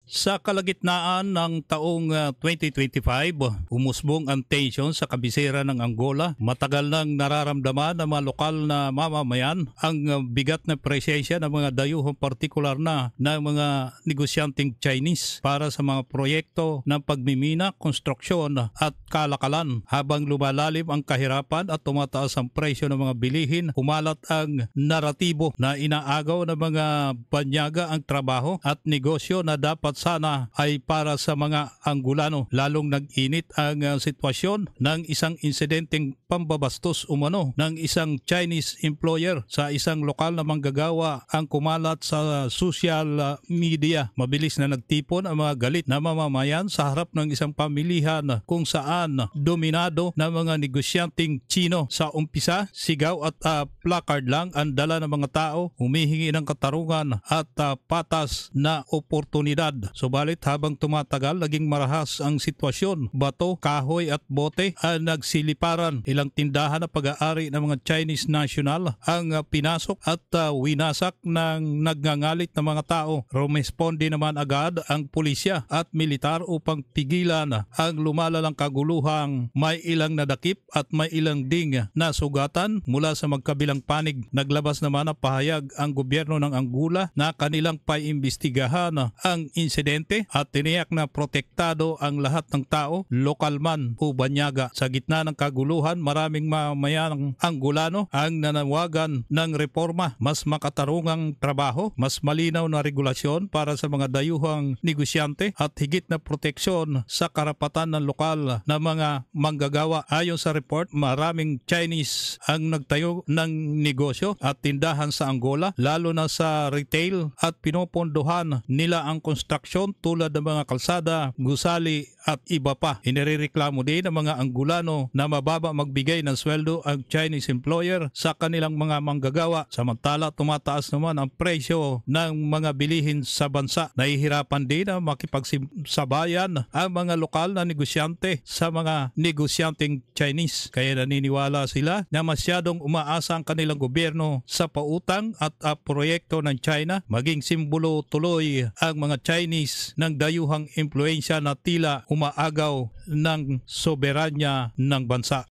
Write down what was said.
Sa kalagitnaan ng taong 2025, umusbong ang tensyon sa kabisera ng Angola. Matagal nang nararamdaman ng mga lokal na mamamayan ang bigat na presensya ng mga dayuhang partikular na ng mga negosyanteng Chinese para sa mga proyekto ng pagmimina, konstruksyon at kalakalan. Habang lumalalim ang kahirapan at tumataas ang presyo ng mga bilihin, kumalat ang naratibo na inaagaw ng mga banyaga ang trabaho at negosyo na dapat sana ay para sa mga Angolano. Lalong nag-init ang sitwasyon ng isang insidenteng pambabastos umano ng isang Chinese employer sa isang lokal na manggagawa ang kumalat sa social media. Mabilis na nagtipon ang mga galit na mamamayan sa harap ng isang pamilihan kung saan dominado ng mga negosyanteng Chino. Sa umpisa, sigaw at placard lang ang dala ng mga tao, humihingi ng katarungan at patas na oportunidad. Subalit habang tumatagal, naging marahas ang sitwasyon. Bato, kahoy at bote ang nagsiliparan. Ilang tindahan na pag-aari ng mga Chinese national ang pinasok at winasak ng nagngangalit na mga tao. Rumesponde naman agad ang pulisya at militar upang pigilan ang lumalalang kaguluhang may ilang nadakip at may ilang ding na sugatan mula sa magkabilang panig. Naglabas naman ang pahayag ang gobyerno ng Angola na kanilang paiimbestigahan ang insidente at tiniyak na protektado ang lahat ng tao, lokal man o banyaga. Sa gitna ng kaguluhan, maraming mamamayang Angolano ang nanawagan ng reforma, mas makatarungang trabaho, mas malinaw na regulasyon para sa mga dayuhang negosyante at higit na proteksyon sa karapatan ng lokal na mga manggagawa. Ayon sa report, maraming Chinese ang nagtayo ng negosyo at tindahan sa Angola, lalo na sa retail, at pinopondohan nila ang konstruksyon tulad ng mga kalsada, gusali at iba pa. Inirereklamo din ng mga Angolano na mababa magbigay ng sweldo ang Chinese employer sa kanilang mga manggagawa. Samantala, tumataas naman ang presyo ng mga bilihin sa bansa. Nahihirapan din na makipagsabayan ang mga lokal na negosyante sa mga negosyanteng Chinese. Kaya naniniwala sila na masyadong umaasa ang kanilang gobyerno sa pautang at proyekto ng China, maging simbolo tuloy ang mga Chinese ng dayuhang impluensya na tila umaagaw ng soberanya ng bansa.